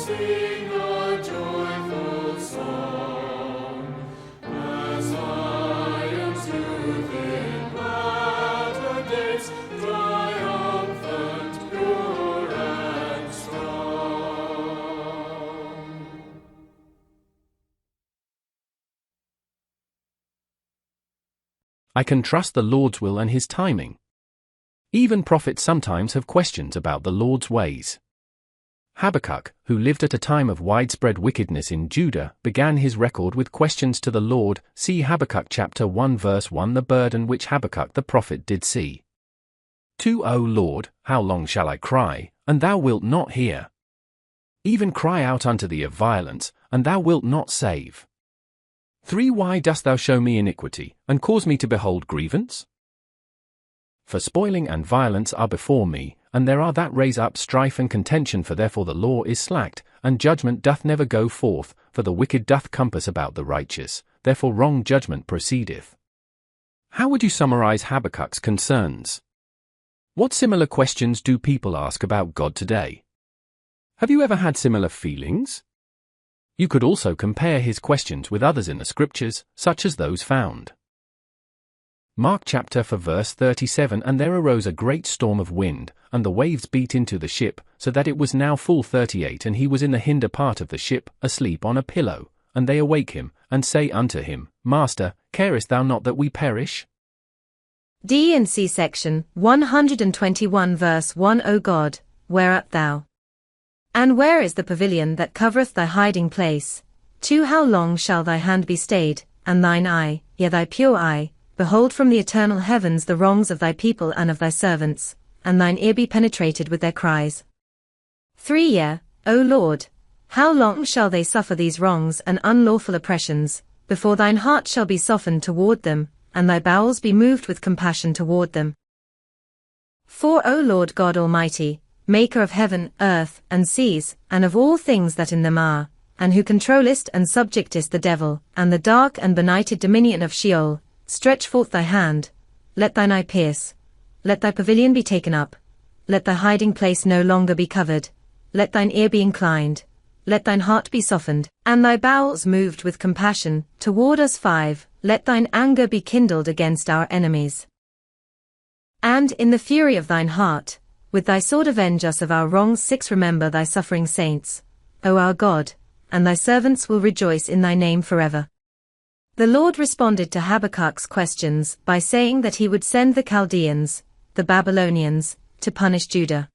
sing a joyful song, as Zion's youth in latter days, triumphant, pure and strong. I can trust the Lord's will and His timing. Even prophets sometimes have questions about the Lord's ways. Habakkuk, who lived at a time of widespread wickedness in Judah, began his record with questions to the Lord. See Habakkuk chapter 1 verse 1. The burden which Habakkuk the prophet did see. 2. O Lord, how long shall I cry, and thou wilt not hear? Even cry out unto thee of violence, and thou wilt not save. 3. Why dost thou show me iniquity, and cause me to behold grievance? For spoiling and violence are before me, and there are that raise up strife and contention. For therefore the law is slacked, and judgment doth never go forth, for the wicked doth compass about the righteous, therefore wrong judgment proceedeth. How would you summarize Habakkuk's concerns? What similar questions do people ask about God today? Have you ever had similar feelings? You could also compare his questions with others in the scriptures, such as those found. Mark chapter 4 verse 37. And there arose a great storm of wind, and the waves beat into the ship, so that it was now full. 38. And he was in the hinder part of the ship, asleep on a pillow, and they awake him, and say unto him, Master, carest thou not that we perish? D and C section, 121 verse 1. O God, where art thou? And where is the pavilion that covereth thy hiding place? 2. How long shall thy hand be stayed, and thine eye, yea thy pure eye, behold from the eternal heavens the wrongs of thy people and of thy servants, and thine ear be penetrated with their cries? 3. Yea, O Lord, how long shall they suffer these wrongs and unlawful oppressions, before thine heart shall be softened toward them, and thy bowels be moved with compassion toward them? 4. O Lord God Almighty, maker of heaven, earth, and seas, and of all things that in them are, and who controllest and subjectest the devil, and the dark and benighted dominion of Sheol, stretch forth thy hand, let thine eye pierce, let thy pavilion be taken up, let thy hiding place no longer be covered, let thine ear be inclined, let thine heart be softened, and thy bowels moved with compassion toward us. 5. Let thine anger be kindled against our enemies. And in the fury of thine heart, with thy sword avenge us of our wrongs. 6. Remember thy suffering saints, O our God, and thy servants will rejoice in thy name forever. The Lord responded to Habakkuk's questions by saying that he would send the Chaldeans, the Babylonians, to punish Judah.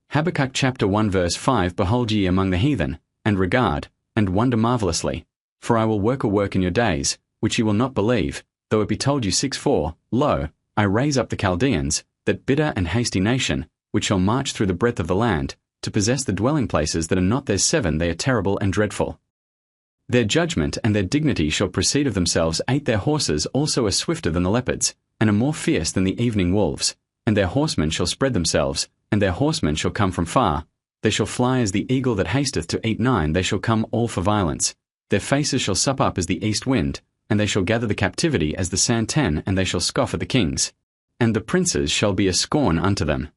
Habakkuk chapter 1 verse 5. Behold ye among the heathen, and regard, and wonder marvelously. For I will work a work in your days, which ye will not believe, though it be told you. 6. For, lo, I raise up the Chaldeans, that bitter and hasty nation, which shall march through the breadth of the land, to possess the dwelling places that are not theirs. 7. They are terrible and dreadful. Their judgment and their dignity shall proceed of themselves. 8. Their horses also are swifter than the leopards, and are more fierce than the evening wolves, and their horsemen shall spread themselves, and their horsemen shall come from far. They shall fly as the eagle that hasteth to eat. 9. They shall come all for violence. Their faces shall sup up as the east wind, and they shall gather the captivity as the sand. 10. And they shall scoff at the kings, and the princes shall be a scorn unto them.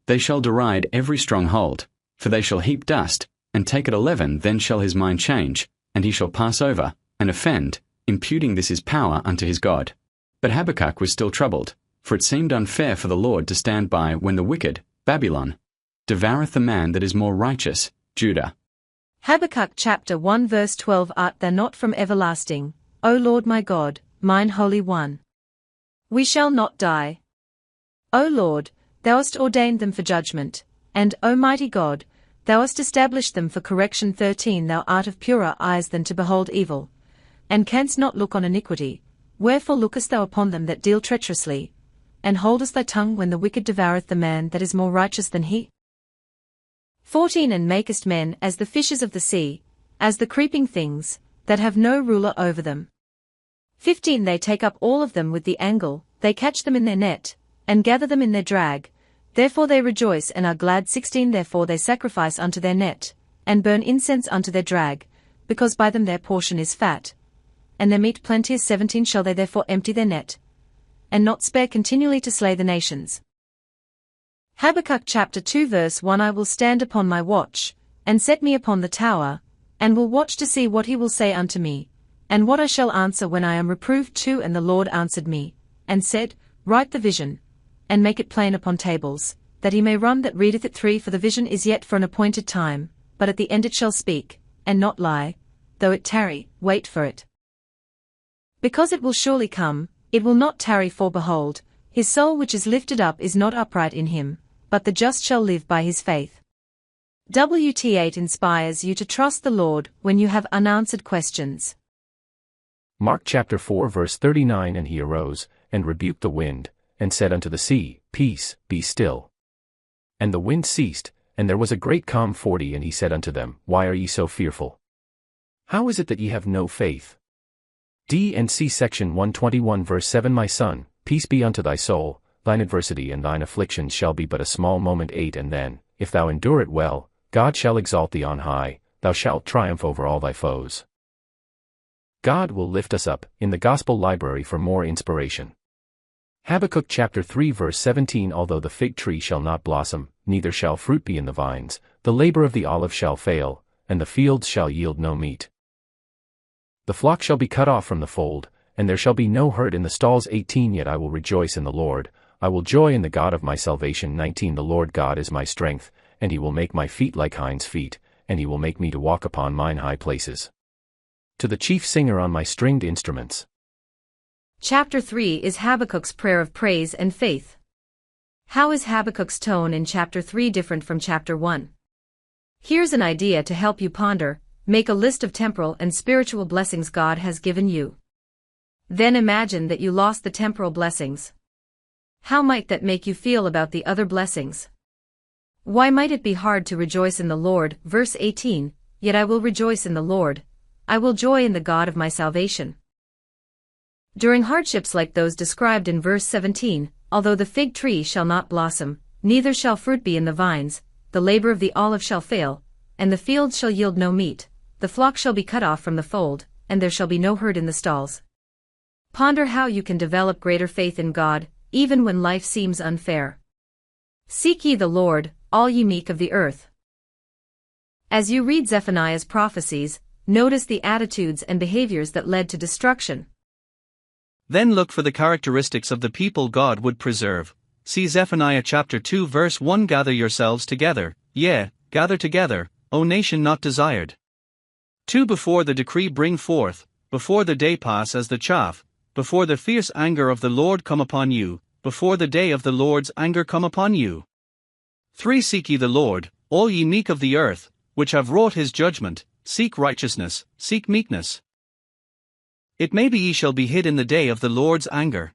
They shall deride every stronghold, for they shall heap dust, and take it. 11. Then shall his mind change, and he shall pass over, and offend, imputing this his power unto his God. But Habakkuk was still troubled, for it seemed unfair for the Lord to stand by when the wicked, Babylon, devoureth the man that is more righteous, Judah. Habakkuk chapter 1 verse 12. Art thou not from everlasting, O Lord my God, mine Holy One? We shall not die. O Lord, thou hast ordained them for judgment, and, O mighty God, thou hast established them for correction. 13. Thou art of purer eyes than to behold evil, and canst not look on iniquity. Wherefore lookest thou upon them that deal treacherously, and holdest thy tongue when the wicked devoureth the man that is more righteous than he? 14. And makest men as the fishes of the sea, as the creeping things, that have no ruler over them. 15. They take up all of them with the angle, they catch them in their net, and gather them in their drag. Therefore they rejoice and are glad. 16. Therefore they sacrifice unto their net, and burn incense unto their drag, because by them their portion is fat, and their meat plenteous. 17. Shall they therefore empty their net, and not spare continually to slay the nations? Habakkuk chapter 2 verse 1. I will stand upon my watch, and set me upon the tower, and will watch to see what he will say unto me, and what I shall answer when I am reproved too. And the Lord answered me, and said, Write the vision, and make it plain upon tables, that he may run that readeth it. 3 For the vision is yet for an appointed time, but at the end it shall speak, and not lie. Though it tarry, wait for it. Because it will surely come, it will not tarry. For behold, his soul which is lifted up is not upright in him, but the just shall live by his faith. WT8 inspires you to trust the Lord when you have unanswered questions. Mark chapter 4 verse 39 And he arose, and rebuked the wind, and said unto the sea, Peace, be still. And the wind ceased, and there was a great calm. 40 And he said unto them, Why are ye so fearful? How is it that ye have no faith? D and C section 121 verse 7 My son, peace be unto thy soul, thine adversity and thine afflictions shall be but a small moment. 8 And then, if thou endure it well, God shall exalt thee on high, thou shalt triumph over all thy foes. God will lift us up, in the Gospel Library for more inspiration. Habakkuk chapter 3 verse 17 Although the fig tree shall not blossom, neither shall fruit be in the vines, the labor of the olive shall fail, and the fields shall yield no meat. The flock shall be cut off from the fold, and there shall be no herd in the stalls. 18 Yet I will rejoice in the Lord, I will joy in the God of my salvation. 19 The Lord God is my strength, and he will make my feet like hinds' feet, and he will make me to walk upon mine high places. To the chief singer on my stringed instruments. Chapter 3 is Habakkuk's prayer of praise and faith. How is Habakkuk's tone in chapter 3 different from chapter 1? Here's an idea to help you ponder. Make a list of temporal and spiritual blessings God has given you. Then imagine that you lost the temporal blessings. How might that make you feel about the other blessings? Why might it be hard to rejoice in the Lord? Verse 18, Yet I will rejoice in the Lord, I will joy in the God of my salvation. During hardships like those described in verse 17, although the fig tree shall not blossom, neither shall fruit be in the vines, the labor of the olive shall fail, and the fields shall yield no meat, the flock shall be cut off from the fold, and there shall be no herd in the stalls. Ponder how you can develop greater faith in God, even when life seems unfair. Seek ye the Lord, all ye meek of the earth. As you read Zephaniah's prophecies, notice the attitudes and behaviors that led to destruction. Then look for the characteristics of the people God would preserve. See Zephaniah chapter 2 verse 1 Gather yourselves together, yea, gather together, O nation not desired. 2 Before the decree bring forth, before the day pass as the chaff, before the fierce anger of the Lord come upon you, before the day of the Lord's anger come upon you. 3 Seek ye the Lord, all ye meek of the earth, which have wrought his judgment, seek righteousness, seek meekness. It may be ye shall be hid in the day of the Lord's anger.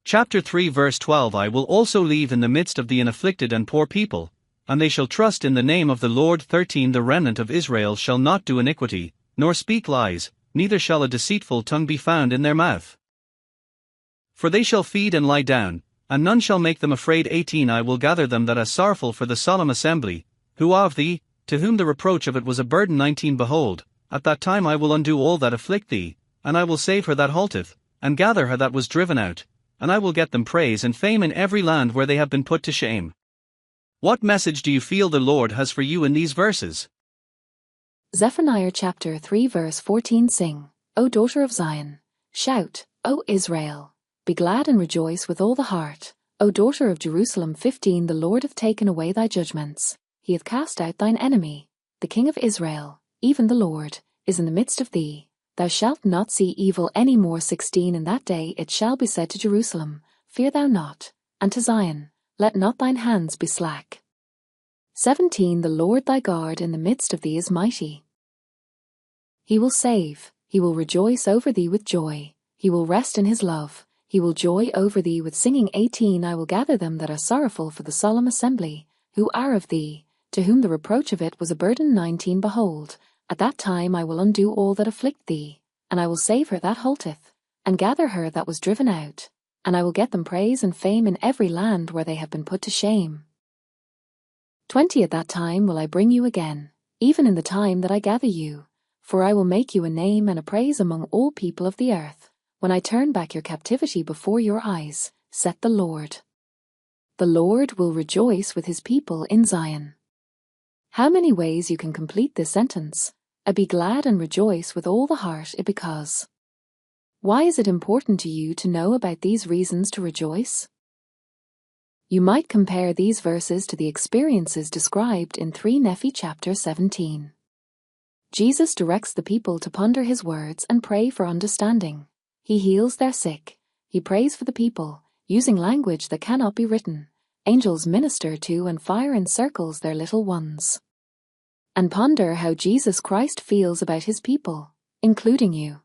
Chapter 3 verse 12 I will also leave in the midst of thee an afflicted and poor people, and they shall trust in the name of the Lord. 13 The remnant of Israel shall not do iniquity, nor speak lies, neither shall a deceitful tongue be found in their mouth. For they shall feed and lie down, and none shall make them afraid. 18 I will gather them that are sorrowful for the solemn assembly, who are of thee, to whom the reproach of it was a burden. 19 Behold, at that time I will undo all that afflict thee, and I will save her that halteth, and gather her that was driven out, and I will get them praise and fame in every land where they have been put to shame. What message do you feel the Lord has for you in these verses? Zephaniah chapter 3 verse 14 Sing, O daughter of Zion, shout, O Israel, be glad and rejoice with all the heart, O daughter of Jerusalem. 15 The Lord hath taken away thy judgments, he hath cast out thine enemy, the King of Israel, even the Lord, is in the midst of thee. Thou shalt not see evil any more. 16 In that day it shall be said to Jerusalem, Fear thou not, and to Zion, Let not thine hands be slack. 17 The Lord thy God in the midst of thee is mighty. He will save, he will rejoice over thee with joy, he will rest in his love, he will joy over thee with singing. 18 I will gather them that are sorrowful for the solemn assembly, who are of thee, to whom the reproach of it was a burden. 19 Behold, at that time I will undo all that afflict thee, and I will save her that halteth, and gather her that was driven out, and I will get them praise and fame in every land where they have been put to shame. 20 At that time will I bring you again, even in the time that I gather you, for I will make you a name and a praise among all people of the earth, when I turn back your captivity before your eyes, saith the Lord. The Lord will rejoice with his people in Zion. How many ways you can complete this sentence? Be glad and rejoice with all the heart because. Why is it important to you to know about these reasons to rejoice? You might compare these verses to the experiences described in 3 Nephi chapter 17. Jesus directs the people to ponder his words and pray for understanding. He heals their sick. He prays for the people, using language that cannot be written. Angels minister to and fire encircles their little ones. And ponder how Jesus Christ feels about his people, including you.